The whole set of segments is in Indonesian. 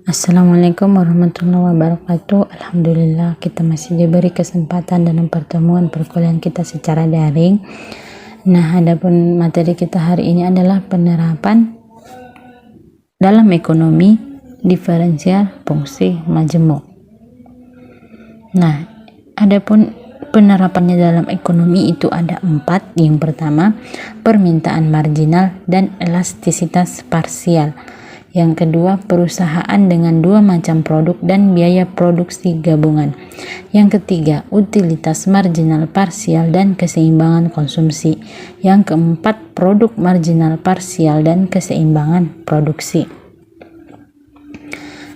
Assalamualaikum warahmatullahi wabarakatuh. Alhamdulillah kita masih diberi kesempatan dalam pertemuan perkuliahan kita secara daring. Nah, adapun materi kita hari ini adalah penerapan dalam ekonomi diferensial fungsi majemuk. Nah, adapun penerapannya dalam ekonomi itu ada 4. Yang pertama, permintaan marginal dan elastisitas parsial. Yang kedua, perusahaan dengan 2 macam produk dan biaya produksi gabungan. Yang ketiga, utilitas marginal parsial dan keseimbangan konsumsi. Yang keempat, produk marginal parsial dan keseimbangan produksi.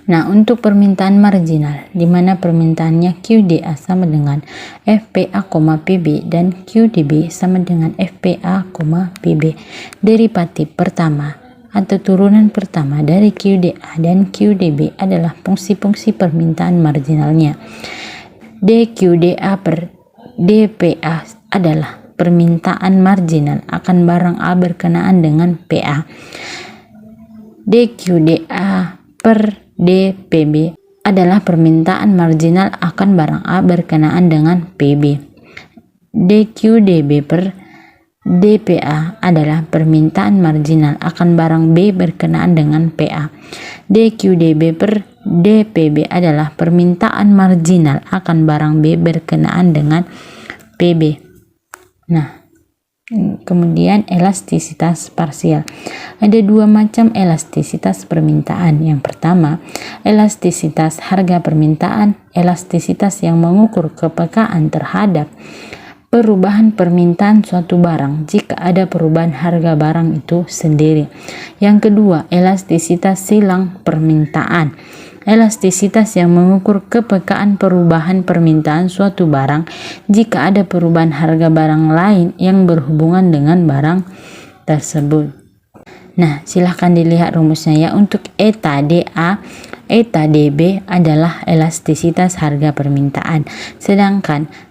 Nah, untuk permintaan marginal, di mana permintaannya QDA sama dengan FPA, PB dan QDB sama dengan FPA, PB. Derivatif pertama atau turunan pertama dari QDA dan QDB adalah fungsi-fungsi permintaan marginalnya. DQDA per DPA adalah permintaan marginal akan barang A berkenaan dengan PA. DQDA per DPB adalah permintaan marginal akan barang A berkenaan dengan PB. DQDB per DPA adalah permintaan marginal akan barang B berkenaan dengan PA. DQDB per DPB adalah permintaan marginal akan barang B berkenaan dengan PB. Nah, kemudian elastisitas parsial. Ada 2 macam elastisitas permintaan. Yang pertama, elastisitas harga permintaan, elastisitas yang mengukur kepekaan terhadap perubahan permintaan suatu barang jika ada perubahan harga barang itu sendiri. Yang kedua, elastisitas silang permintaan. Elastisitas yang mengukur kepekaan perubahan permintaan suatu barang jika ada perubahan harga barang lain yang berhubungan dengan barang tersebut. Nah, silahkan dilihat rumusnya ya. Untuk eta DA, eta DB adalah elastisitas harga permintaan. Sedangkan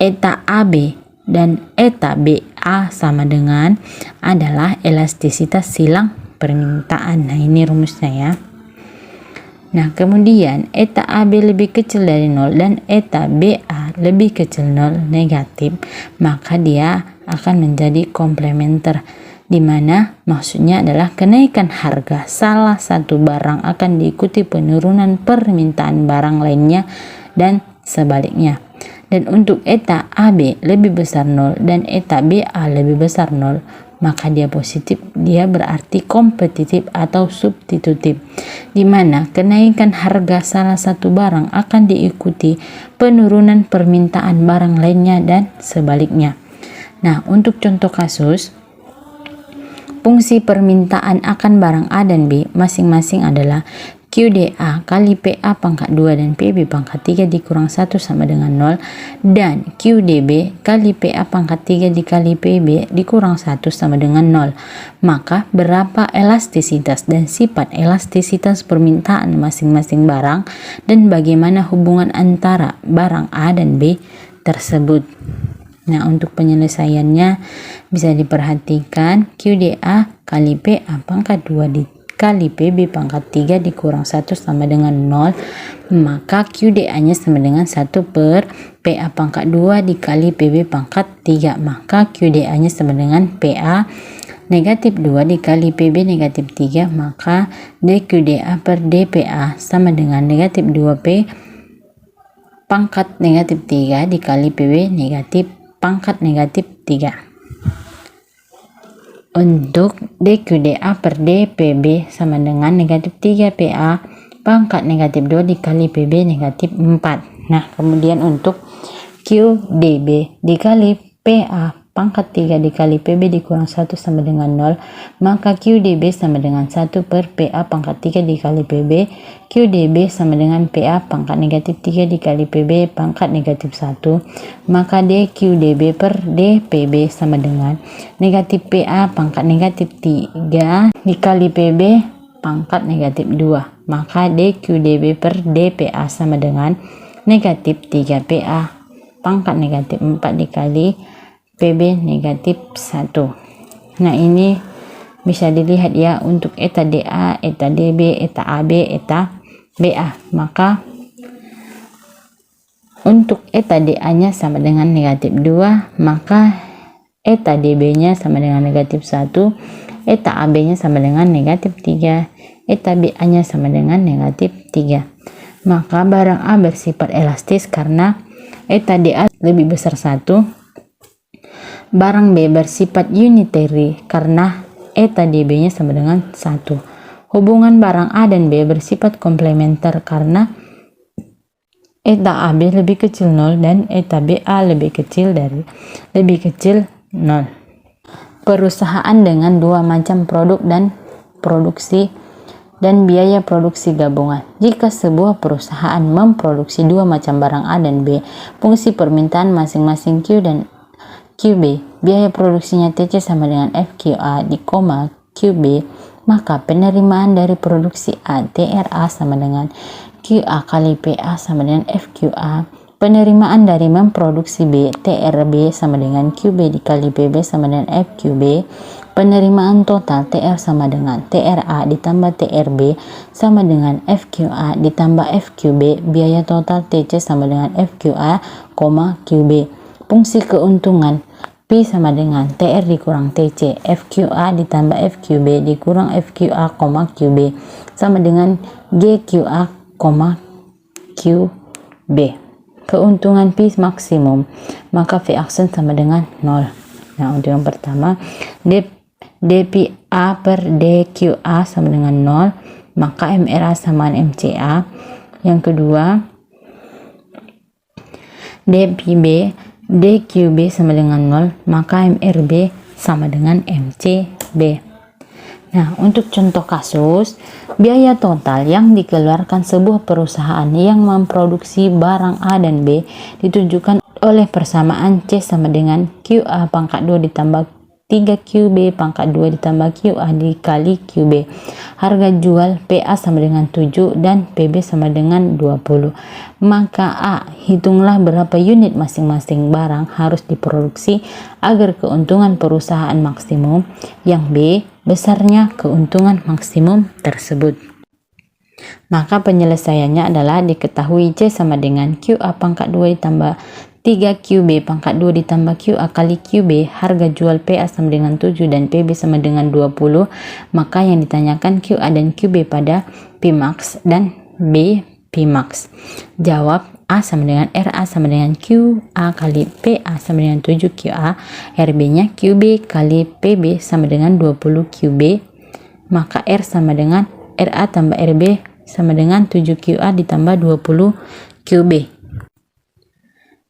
eta AB dan eta BA sama dengan adalah elastisitas silang permintaan. Nah, ini rumusnya ya. Nah, kemudian eta AB lebih kecil dari 0 dan eta BA lebih kecil 0 negatif, maka dia akan menjadi komplementer, di mana maksudnya adalah kenaikan harga salah satu barang akan diikuti penurunan permintaan barang lainnya dan sebaliknya. Dan untuk eta AB lebih besar 0 dan eta BA lebih besar 0, maka dia positif, dia berarti kompetitif atau substitutif, di mana kenaikan harga salah satu barang akan diikuti penurunan permintaan barang lainnya dan sebaliknya. Nah, untuk contoh kasus, fungsi permintaan akan barang A dan B masing-masing adalah QDA kali PA pangkat 2 dan PB pangkat 3 dikurang 1 sama dengan 0, dan QDB kali PA pangkat 3 dikali PB dikurang 1 sama dengan 0. Maka berapa elastisitas dan sifat elastisitas permintaan masing-masing barang dan bagaimana hubungan antara barang A dan B tersebut. Nah, untuk penyelesaiannya bisa diperhatikan QDA kali PA pangkat 2 dikali PB pangkat 3 dikurang 1 sama dengan 0, maka QDA-nya sama dengan 1 per PA pangkat 2 dikali PB pangkat 3, maka QDA-nya sama dengan PA negatif 2 dikali PB negatif 3, maka DQDA per DPA sama dengan negatif 2P pangkat negatif 3 dikali PB negatif pangkat negatif 3. Untuk DQDA per DPB sama dengan negatif 3 PA pangkat negatif 2 dikali PB negatif 4. Nah, kemudian untuk QDB dikali PA pangkat 3 dikali PB dikurang 1 sama dengan 0, maka QDB sama dengan 1 per PA pangkat 3 dikali PB. QDB sama dengan PA pangkat negatif 3 dikali PB pangkat negatif 1, maka DQDB per DPB sama dengan negatif PA pangkat negatif 3 dikali PB pangkat negatif 2, maka DQDB per DPA sama dengan negatif 3 PA pangkat negatif 4 dikali PB negatif 1. Nah, ini bisa dilihat ya untuk eta DA, eta DB, eta AB, eta BA. Maka untuk eta DA nya sama dengan negatif 2, maka eta DB nya sama dengan negatif 1, eta AB nya sama dengan negatif 3, eta BA nya sama dengan negatif 3. Maka barang A bersifat elastis karena eta DA lebih besar 1. Barang B bersifat unitary karena eta DB nya sama dengan 1. Hubungan barang A dan B bersifat komplementer karena eta AB lebih kecil 0 dan eta BA lebih kecil 0. Perusahaan dengan dua macam produk dan produksi dan biaya produksi gabungan. Jika sebuah perusahaan memproduksi dua macam barang A dan B, fungsi permintaan masing-masing Q dan QB, biaya produksinya TC sama dengan FQA di koma QB, maka penerimaan dari produksi A TRA sama dengan QA kali PA sama dengan FQA. Penerimaan dari memproduksi B TRB sama dengan QB dikali PB sama dengan FQB. Penerimaan total TR sama dengan TRA ditambah TRB sama dengan FQA ditambah FQB. Biaya total TC sama dengan FQA, QB. Fungsi keuntungan P sama dengan TR dikurang TC, FQA ditambah FQB dikurang FQA, QB sama dengan GQA, QB. Keuntungan P maksimum, maka V aksen sama dengan 0. Nah, untuk yang pertama, DPA per DQA sama dengan 0, maka MRA sama dengan MCA. Yang kedua, DQB sama dengan 0, maka MRB sama dengan MCB. Nah, untuk contoh kasus, biaya total yang dikeluarkan sebuah perusahaan yang memproduksi barang A dan B ditunjukkan oleh persamaan C sama dengan QA pangkat 2 ditambah 3QB pangkat 2 ditambah QA dikali QB. Harga jual PA sama dengan 7 dan PB sama dengan 20. Maka A, hitunglah berapa unit masing-masing barang harus diproduksi agar keuntungan perusahaan maksimum. Yang B, besarnya keuntungan maksimum tersebut. Maka penyelesaiannya adalah diketahui C sama dengan QA pangkat 2 ditambah 3QB pangkat 2 ditambah QA kali QB. Harga jual PA sama dengan 7 dan PB sama dengan 20. Maka yang ditanyakan QA dan QB pada Pmax dan B Pmax. Jawab A sama dengan RA sama dengan QA kali PA sama dengan 7 QA. RB nya QB kali PB sama dengan 20 QB. Maka R sama dengan RA tambah RB sama dengan 7 QA ditambah 20 QB.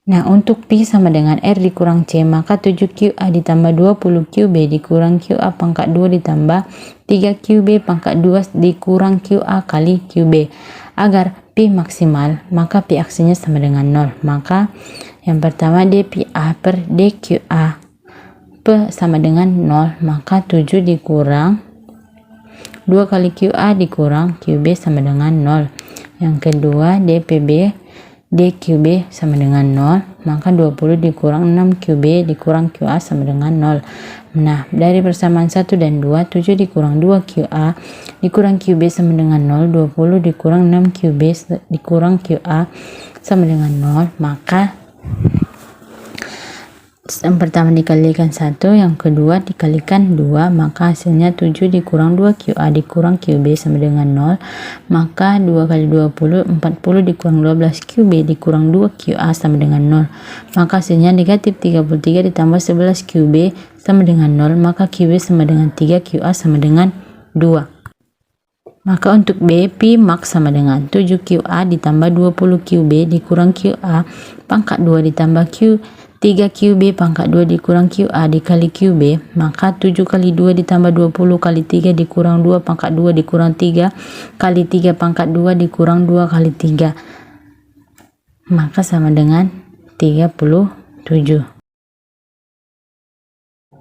Nah, untuk P sama dengan R dikurang C, maka 7QA ditambah 20 QB dikurang QA pangkat 2 ditambah 3QB pangkat 2 dikurang QA kali QB. Agar P maksimal, maka P aksinya sama dengan 0. Maka yang pertama DPA per DQA P sama dengan 0, maka 7 dikurang 2 kali QA dikurang QB sama dengan 0. Yang kedua DPB DQB sama dengan 0, maka 20 dikurang 6QB dikurang QA sama dengan 0. Nah, dari persamaan 1 dan 2, 7 dikurang 2QA dikurang QB sama dengan 0, 20 dikurang 6QB dikurang QA sama dengan 0, maka yang pertama dikalikan 1, yang kedua dikalikan 2, maka hasilnya 7 dikurang 2QA dikurang QB sama dengan 0, maka 2 kali 20, 40 dikurang 12QB dikurang 2QA sama dengan 0, maka hasilnya negatif 33 ditambah 11QB sama dengan 0, maka QB sama dengan 3, QA sama dengan 2. Maka untuk B, P max sama dengan 7QA ditambah 20QB dikurang QA pangkat 2 ditambah Q 3QB pangkat 2 dikurang QA dikali QB, maka 7 kali 2 ditambah 20 kali 3 dikurang 2 pangkat 2 dikurang 3 kali 3 pangkat 2 dikurang 2 kali 3, maka sama dengan 37.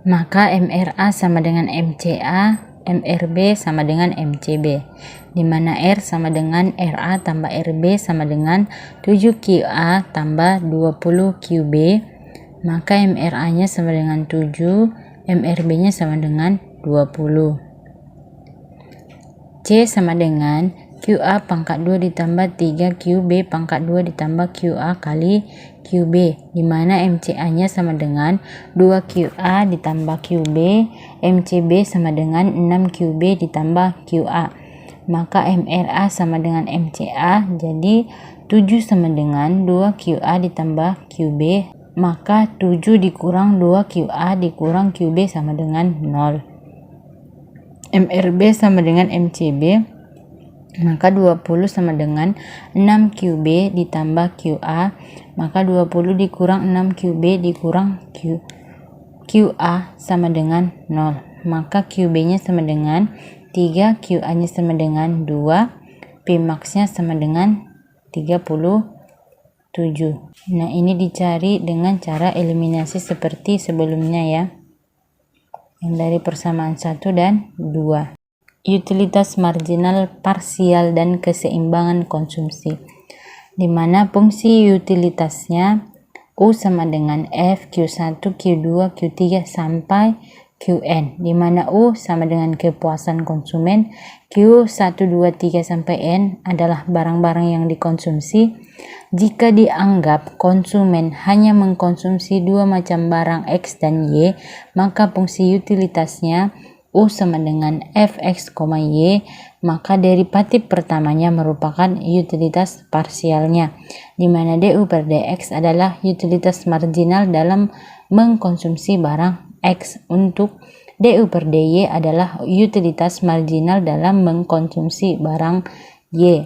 Maka MRA sama dengan MCA, MRB sama dengan MCB, di mana R sama dengan RA tambah RB sama dengan 7QA tambah 20QB, maka MRA nya sama dengan 7, MRB nya sama dengan 20. C sama dengan QA pangkat 2 ditambah 3 QB pangkat 2 ditambah QA kali QB, di mana MCA-nya sama dengan 2 QA ditambah QB, MCB sama dengan 6 QB ditambah QA. Maka MRA sama dengan MCA, jadi 7 sama dengan 2 QA ditambah QB, maka 7 dikurang 2 QA dikurang QB sama dengan 0. MRB sama dengan MCB, maka 20 sama dengan 6 QB ditambah QA, maka 20 dikurang 6 QB dikurang QA sama dengan 0. Maka QB-nya sama dengan 3, QA-nya sama dengan 2, P max-nya sama dengan 37. Nah, ini dicari dengan cara eliminasi seperti sebelumnya ya, yang dari persamaan 1 dan 2. Utilitas marginal parsial dan keseimbangan konsumsi, di mana fungsi utilitasnya U sama dengan F, Q1, Q2, Q3 sampai Qn, di mana U sama dengan kepuasan konsumen, Q1, 2, 3 sampai N adalah barang-barang yang dikonsumsi. Jika dianggap konsumen hanya mengkonsumsi dua macam barang X dan Y, maka fungsi utilitasnya U sama dengan Fx, Y, maka derivatif pertamanya merupakan utilitas parsialnya, di mana du per dx adalah utilitas marginal dalam mengkonsumsi barang X, untuk du per dy adalah utilitas marginal dalam mengkonsumsi barang Y.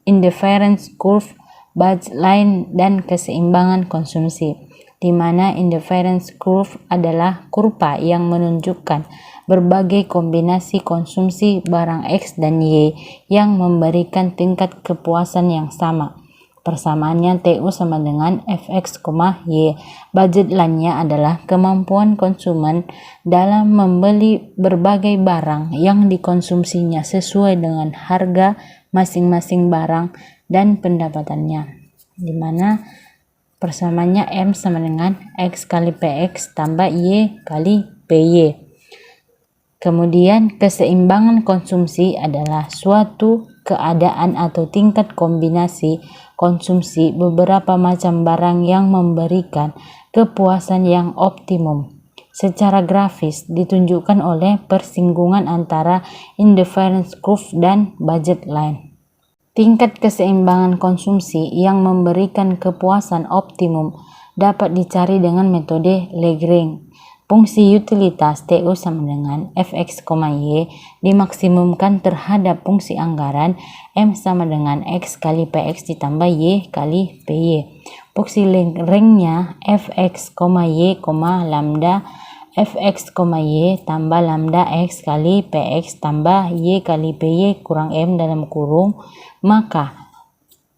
Indifference curve, budget line, dan keseimbangan konsumsi, di mana indifference curve adalah kurva yang menunjukkan berbagai kombinasi konsumsi barang X dan Y yang memberikan tingkat kepuasan yang sama. Persamaannya TU sama dengan Fx, Y. Budget line-nya adalah kemampuan konsumen dalam membeli berbagai barang yang dikonsumsinya sesuai dengan harga masing-masing barang dan pendapatannya, di mana persamaannya M sama dengan X kali PX tambah Y kali PY. Kemudian keseimbangan konsumsi adalah suatu keadaan atau tingkat kombinasi konsumsi beberapa macam barang yang memberikan kepuasan yang optimum. Secara grafis ditunjukkan oleh persinggungan antara indifference curve dan budget line. Tingkat keseimbangan konsumsi yang memberikan kepuasan optimum dapat dicari dengan metode Lagrange. Fungsi utilitas TU sama dengan Fx, Y dimaksimumkan terhadap fungsi anggaran M sama dengan X kali Px ditambah Y kali Py. Fungsi Lagrange-nya Fx, Y, lambda Fx, Y tambah lambda X kali Px tambah Y kali Py kurang M dalam kurung. Maka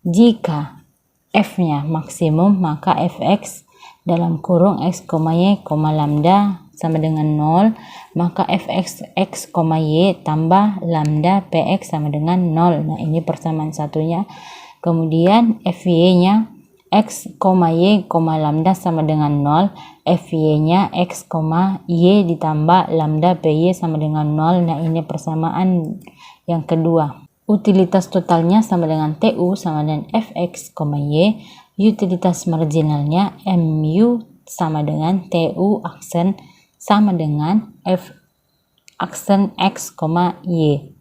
jika F-nya maksimum, maka Fx dalam kurung X, Y, lambda sama dengan 0, maka Fx, X, Y tambah lambda Px sama dengan 0. Nah, ini persamaan satunya. Kemudian Fy-nya X, Y, lambda sama dengan 0, Fy-nya X, Y ditambah lambda Py sama dengan 0. Nah, ini persamaan yang kedua. Utilitas totalnya sama dengan TU sama dengan Fx, Y. Utilitas marginalnya Mu sama dengan TU aksen sama dengan F aksen X, Y.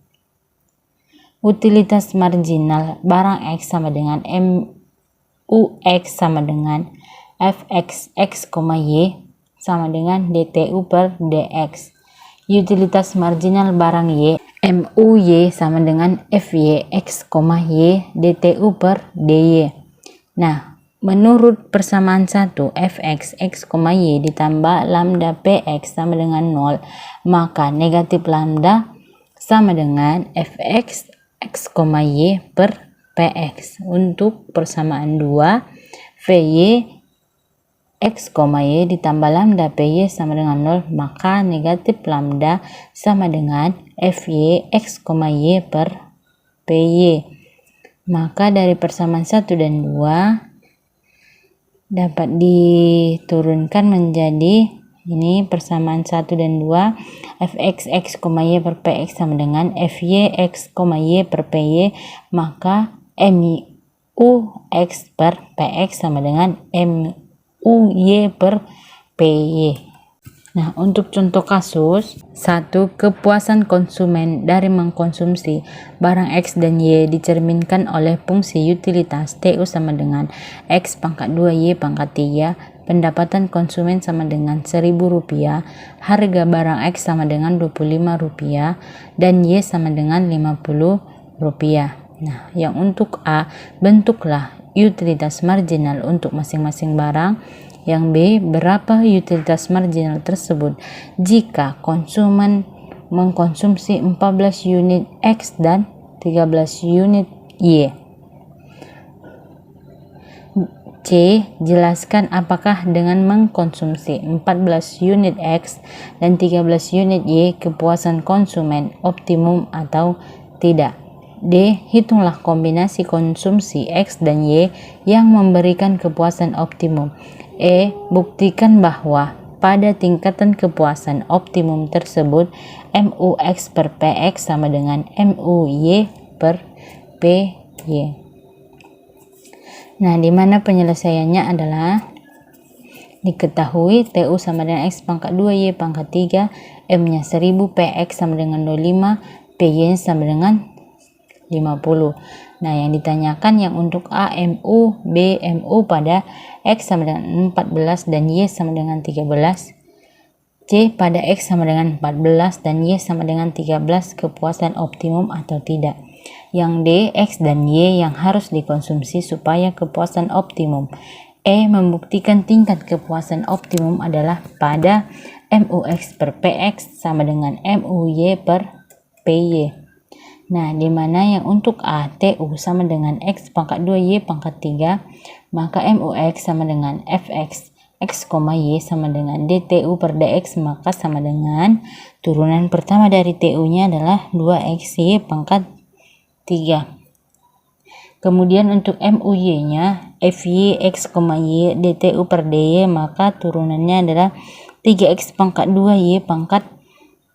Utilitas marginal barang X sama dengan MUX sama dengan Fx, X, Y sama dengan DTU per DX. Utilitas marginal barang Y MUY sama dengan FY, X, Y DTU per DY. Nah, menurut persamaan 1 Fx, X, Y ditambah lambda Px sama dengan 0, maka negatif lambda sama dengan Fx, X, Y per Px. Untuk persamaan 2 Vy, X, Y ditambah lambda Py sama dengan 0, maka negatif lambda sama dengan Fy, X, Y per Py. Maka dari persamaan 1 dan 2 dapat diturunkan menjadi Ini persamaan 1 dan 2. Fx x, y per px sama dengan Fy x, y per py. Maka mu x per px sama dengan mu y per py. Nah, untuk contoh kasus 1. Kepuasan konsumen dari mengkonsumsi barang X dan Y dicerminkan oleh fungsi utilitas TU sama dengan X pangkat 2 Y pangkat 3. Pendapatan konsumen sama dengan Rp1.000, harga barang X sama dengan Rp25 dan Y sama dengan Rp50. Nah, yang untuk A, bentuklah utilitas marginal untuk masing-masing barang. Yang B, berapa utilitas marginal tersebut jika konsumen mengkonsumsi 14 unit X dan 13 unit Y. C. Jelaskan apakah dengan mengkonsumsi 14 unit X dan 13 unit Y kepuasan konsumen optimum atau tidak. D. Hitunglah kombinasi konsumsi X dan Y yang memberikan kepuasan optimum. E. Buktikan bahwa pada tingkatan kepuasan optimum tersebut MUX per PX sama dengan MUY per PY. Nah, di mana penyelesaiannya adalah diketahui TU sama dengan X pangkat 2 Y pangkat 3, M-nya 1000, PX sama dengan 25, PY sama dengan 50. Nah, yang ditanyakan yang untuk A, MU, B, MU pada X sama dengan 14 dan Y sama dengan 13. C, pada X sama dengan 14 dan Y sama dengan 13 kepuasan optimum atau tidak. Yang D, X dan Y yang harus dikonsumsi supaya kepuasan optimum. E, membuktikan tingkat kepuasan optimum adalah pada MUX per PX sama dengan MUY per PY. Nah, di mana yang untuk A, TU sama dengan X pangkat 2 Y pangkat 3, maka MUX sama dengan Fx X, Y sama dengan DTU per DX, maka sama dengan turunan pertama dari TU-nya adalah 2XY pangkat 3. Kemudian untuk MUY-nya Fy X, Y DTU per DY, maka turunannya adalah 3X pangkat 2 Y pangkat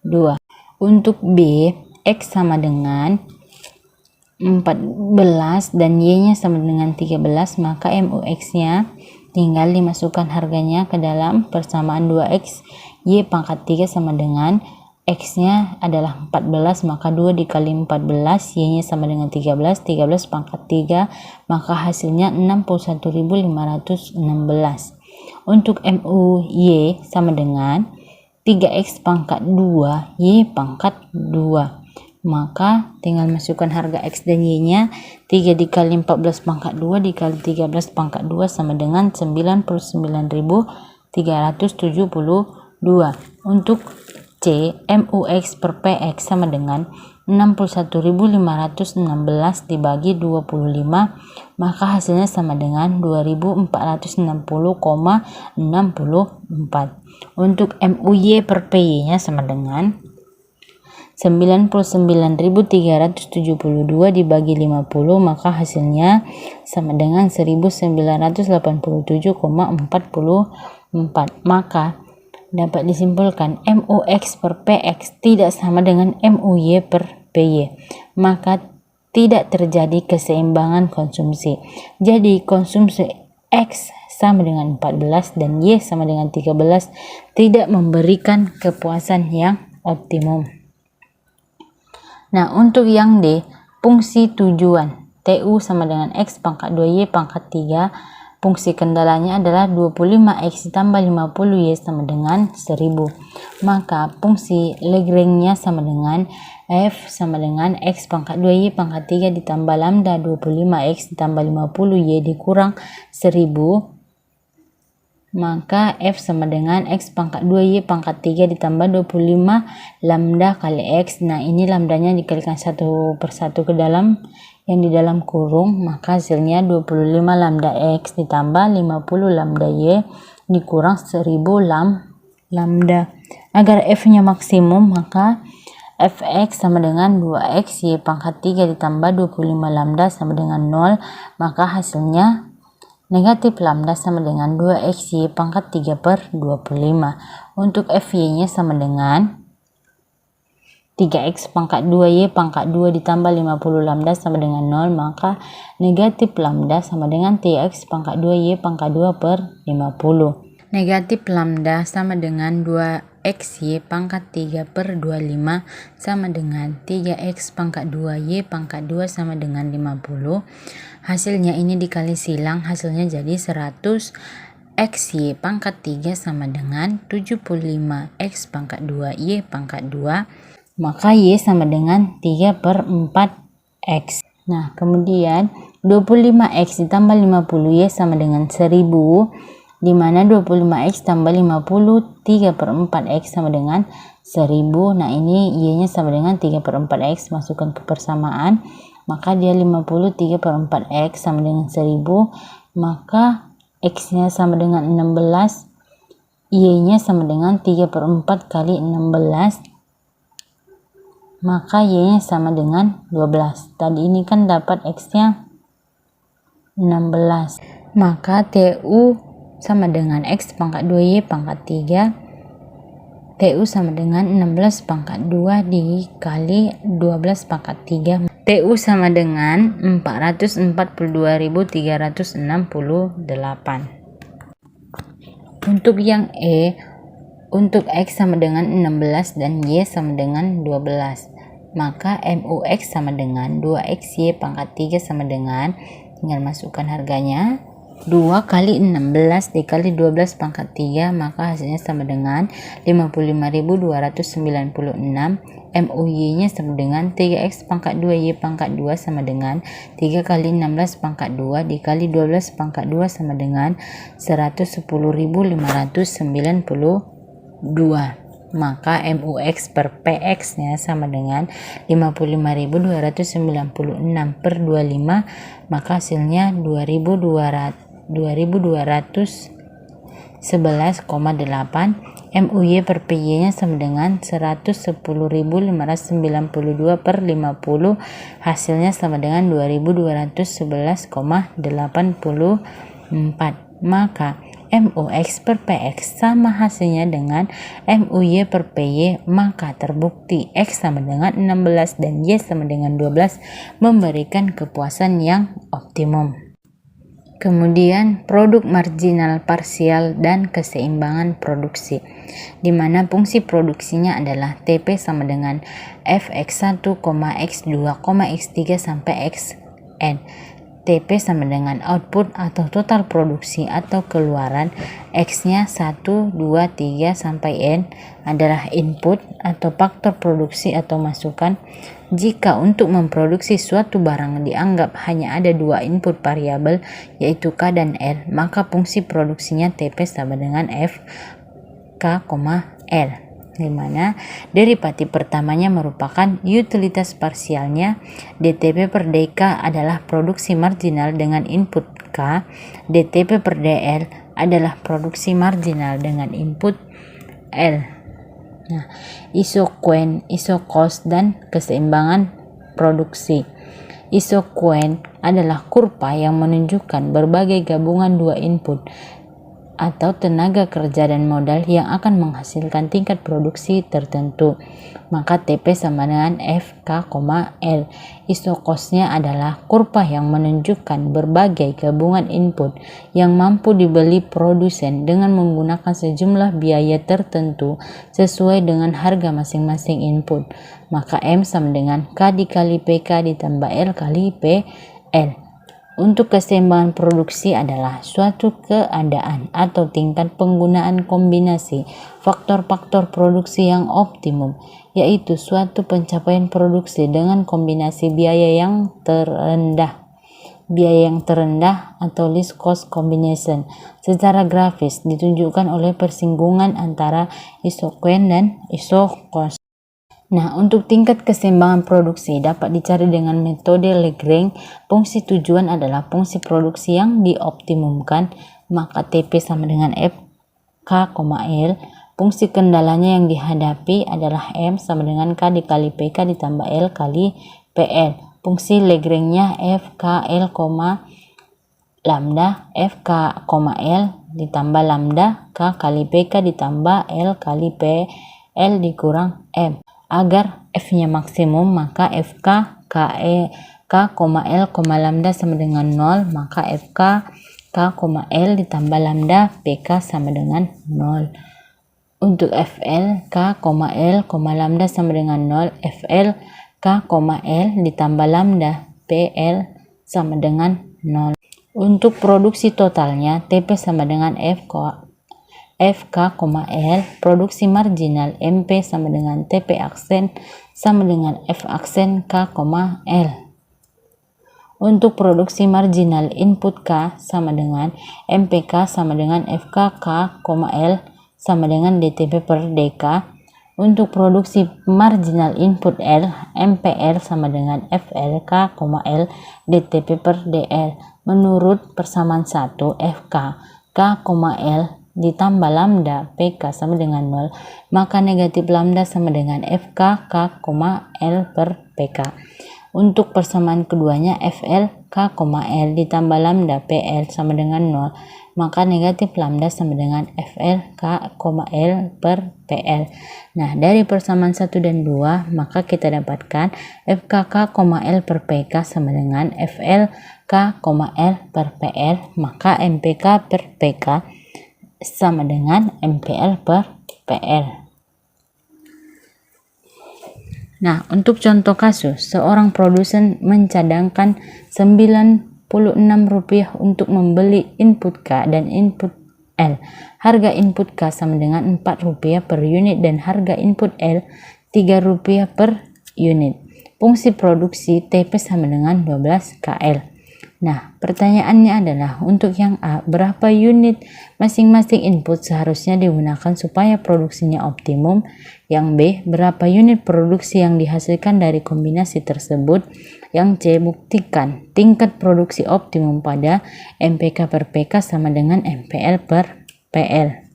2. Untuk B, X sama dengan 14 dan Y-nya sama dengan 13, maka MUX-nya tinggal dimasukkan harganya ke dalam persamaan 2X Y pangkat 3 sama dengan X-nya adalah 14, maka 2 dikali 14, Y-nya sama dengan 13, 13 pangkat 3, maka hasilnya 61.516. Untuk MUY sama dengan 3X pangkat 2 Y pangkat 2, maka tinggal masukkan harga X dan Y-nya. 3 dikali 14 pangkat 2 dikali 13 pangkat 2 sama dengan 99.372. Untuk C, MUX per PX sama dengan 61.516 dibagi 25, maka hasilnya sama dengan 2.460,64. Untuk MUY per PY nya sama dengan 99.372 dibagi 50, maka hasilnya sama dengan 1987,44. Maka dapat disimpulkan MUX per PX tidak sama dengan MUY per PY, maka tidak terjadi keseimbangan konsumsi. Jadi konsumsi X sama dengan 14 dan Y sama dengan 13 tidak memberikan kepuasan yang optimum. Nah, untuk yang D, fungsi tujuan TU sama dengan X pangkat 2Y pangkat 3, fungsi kendalanya adalah 25X ditambah 50Y sama dengan 1000. Maka fungsi Lagrange-nya sama dengan F sama dengan X pangkat 2Y pangkat 3 ditambah lambda 25X ditambah 50Y dikurang 1000. Maka F sama dengan X pangkat 2Y pangkat 3 ditambah 25 lambda kali X. Nah, ini lambdanya dikalikan satu per satu ke dalam yang di dalam kurung, maka hasilnya 25 lambda X ditambah 50 lambda Y dikurang 1000 lambda. Agar F-nya maksimum, maka Fx sama dengan 2X Y pangkat 3 ditambah 25 lambda sama dengan 0, maka hasilnya negatif lambda sama dengan 2X Y pangkat 3 per 25. Untuk FY-nya sama dengan 3X pangkat 2Y pangkat 2 ditambah 50 lambda sama dengan 0, maka negatif lambda sama dengan 3X pangkat 2Y pangkat 2 per 50. Negatif lambda sama dengan 2XY pangkat 3 per 25 sama dengan 3X pangkat 2Y pangkat 2 sama dengan 50. Hasilnya ini dikali silang, hasilnya jadi 100. XY pangkat 3 sama dengan 75X pangkat 2Y pangkat 2, maka Y sama dengan 3 per 4X. Nah, kemudian 25X ditambah 50Y sama dengan 1000, di mana 25X tambah 50, 3 per 4X sama dengan 1000. Nah, ini Y-nya sama dengan 3 per 4X, masukkan ke persamaan, maka dia 50, 3 per 4X sama dengan 1000, maka X-nya sama dengan 16, Y-nya sama dengan 3 per 4 kali 16, maka Y-nya sama dengan 12. Tadi ini kan dapat X-nya 16. Maka TU sama dengan X pangkat 2Y pangkat 3. TU sama dengan 16 pangkat 2 dikali 12 pangkat 3. TU sama dengan 442.368. Untuk yang E, untuk X sama dengan 16 dan Y sama dengan 12, maka MUX sama dengan 2XY pangkat 3 sama dengan, tinggal masukkan harganya, 2 kali 16 dikali 12 pangkat 3, maka hasilnya sama dengan 55.296. MUY-nya sama dengan 3X pangkat 2Y pangkat 2 sama dengan 3 kali 16 pangkat 2 dikali 12 pangkat 2 sama dengan 110.592. Maka MUX per PX nya sama dengan 55.296 per 25, maka hasilnya 2211,8. MUY per PY nya sama dengan 110.592 per 50, hasilnya sama dengan 2211,84. Maka MUX per PX sama hasilnya dengan MUY per PY, maka terbukti X sama dengan 16 dan Y sama dengan 12 memberikan kepuasan yang optimum. Kemudian produk marginal parsial dan keseimbangan produksi, di mana fungsi produksinya adalah TP sama dengan Fx1, X2, X3 sampai Xn. TP sama dengan output atau total produksi atau keluaran, X-nya 1, 2, 3 sampai N adalah input atau faktor produksi atau masukan. Jika untuk memproduksi suatu barang dianggap hanya ada dua input variabel yaitu K dan L, maka fungsi produksinya TP sama dengan F, K, L, di mana derivatif pertamanya merupakan utilitas parsialnya. DTP per DK adalah produksi marginal dengan input K. DTP per DL adalah produksi marginal dengan input L. Nah, isoquen, isocost, dan keseimbangan produksi. Isoquen adalah kurva yang menunjukkan berbagai gabungan dua input atau tenaga kerja dan modal yang akan menghasilkan tingkat produksi tertentu, maka TP sama dengan F, K, L. Isocostnya adalah kurva yang menunjukkan berbagai gabungan input yang mampu dibeli produsen dengan menggunakan sejumlah biaya tertentu sesuai dengan harga masing-masing input, maka M sama dengan K dikali PK ditambah L kali PL. Untuk keseimbangan produksi adalah suatu keadaan atau tingkat penggunaan kombinasi faktor-faktor produksi yang optimum, yaitu suatu pencapaian produksi dengan kombinasi biaya yang terendah atau least cost combination. Secara grafis ditunjukkan oleh persinggungan antara isoquen dan isocost. Nah, untuk tingkat keseimbangan produksi dapat dicari dengan metode Lagrange. Fungsi tujuan adalah fungsi produksi yang dioptimumkan, maka TP sama dengan F, K, L. Fungsi kendalanya yang dihadapi adalah M sama dengan K dikali PK ditambah L kali PL. Fungsi Lagrange-nya F, K, L, lambda F, K, L ditambah lambda K kali PK ditambah L kali PL dikurang M. Agar F-nya maksimum, maka FK, KE, K, L, lambda sama dengan 0, maka FK, K, L ditambah lambda PK sama dengan 0. Untuk FL, K, L, lambda sama dengan 0, FL, K, L ditambah lambda PL sama dengan 0. Untuk produksi totalnya, TP sama dengan FK, L, produksi marginal MP sama dengan TP aksen sama dengan F aksen K, L. Untuk produksi marginal input K sama dengan MPK sama dengan FK, K, L sama dengan DTP per DK. Untuk produksi marginal input L, MPL sama dengan FL, K, L, DTP per DL. Menurut persamaan 1, FK, K, L ditambah lambda PK sama dengan 0, maka negatif lambda sama dengan FK, K, L per PK. Untuk persamaan keduanya, FL, K, L ditambah lambda PL sama dengan 0, maka negatif lambda sama dengan FL, K, L per PL. Nah, dari persamaan 1 dan 2, maka kita dapatkan FK, K, L per PK sama dengan FL, K, L per PL, maka MPK per PK sama dengan MPL per PL. Nah, untuk contoh kasus, seorang produsen mencadangkan Rp96 untuk membeli input K dan input L. Harga input K sama dengan Rp4 per unit dan harga input L Rp3 per unit. Fungsi produksi TP sama dengan 12 KL. Nah, pertanyaannya adalah untuk yang A, berapa unit masing-masing input seharusnya digunakan supaya produksinya optimum? Yang B, berapa unit produksi yang dihasilkan dari kombinasi tersebut? Yang C, buktikan tingkat produksi optimum pada MPK per PK sama dengan MPL per PL.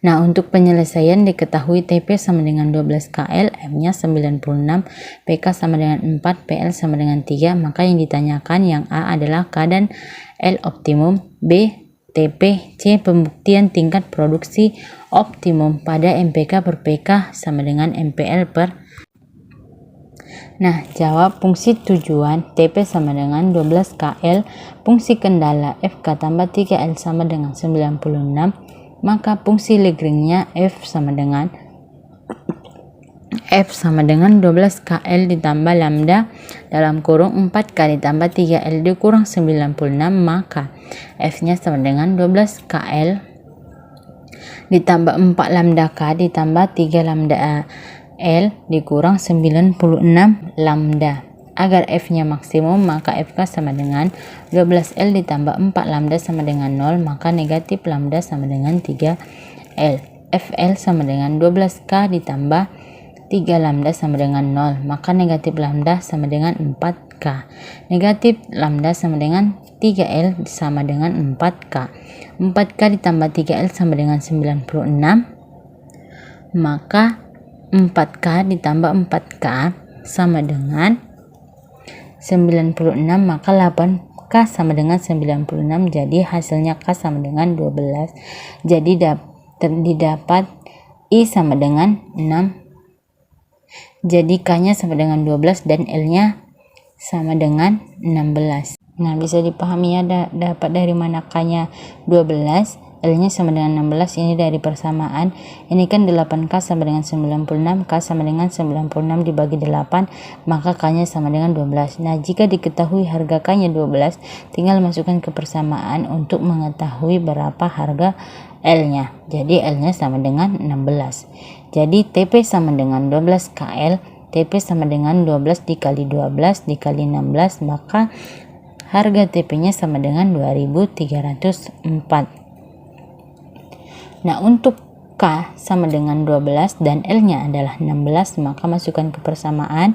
Nah, untuk penyelesaian diketahui TP sama dengan 12 KL, M-nya 96, PK sama dengan 4, PL sama dengan 3, maka yang ditanyakan yang A adalah K dan L optimum, B TP, C pembuktian tingkat produksi optimum pada MPK per PK sama dengan MPL per. Nah, jawab fungsi tujuan TP sama dengan 12 KL, fungsi kendala FK tambah 3L sama dengan 96, maka fungsi Lagrange-nya F sama dengan 12 KL ditambah lambda dalam kurung 4K ditambah 3L dikurang 96, maka F-nya sama dengan 12 KL ditambah 4 lambda K ditambah 3 lambda L dikurang 96 lambda. Agar F-nya maksimum, maka FK sama dengan 12L ditambah 4 lambda sama dengan 0, maka negatif lambda sama dengan 3L. FL sama dengan 12K ditambah 3 lambda sama dengan 0, maka negatif lambda sama dengan 4K. Negatif lambda sama dengan 3L sama dengan 4K. 4K ditambah 3L sama dengan 96, maka 4K ditambah 4K sama dengan 96, maka 8K sama dengan 96, jadi hasilnya K sama dengan 12. Jadi didapat I sama dengan 6. Jadi K-nya sama dengan 12 dan L-nya sama dengan 16. Nah, bisa dipahami ya dapat dari mana K-nya 12, L-nya sama dengan 16, ini dari persamaan. Ini kan 8K sama dengan 96, K sama dengan 96 dibagi 8, maka K-nya sama dengan 12. Nah, jika diketahui harga K-nya 12, tinggal masukkan ke persamaan untuk mengetahui berapa harga L-nya. Jadi L-nya sama dengan 16. Jadi TP sama dengan 12 KL, TP sama dengan 12 dikali 12 dikali 16, maka harga TP-nya sama dengan 2304. Nah, untuk K sama dengan 12 dan L-nya adalah 16, maka masukkan ke persamaan.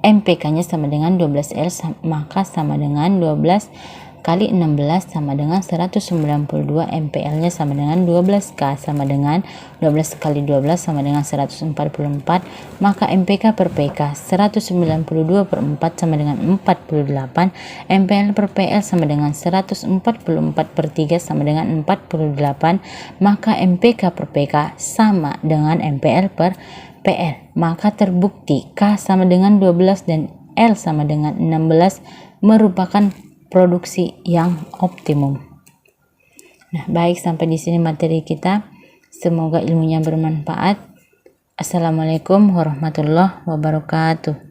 MPK-nya sama dengan 12L, maka sama dengan 12 kali 16 sama dengan 192, MPL-nya sama dengan 12K sama dengan 12 kali 12 sama dengan 144, maka MPK per PK 192 per 4 sama dengan 48, MPL per PL sama dengan 144 per 3 sama dengan 48, maka MPK per PK sama dengan MPL per PL. Maka terbukti K sama dengan 12 dan L sama dengan 16 merupakan produksi yang optimum. Nah, baik, sampai di sini materi kita. Semoga ilmunya bermanfaat. Assalamualaikum warahmatullahi wabarakatuh.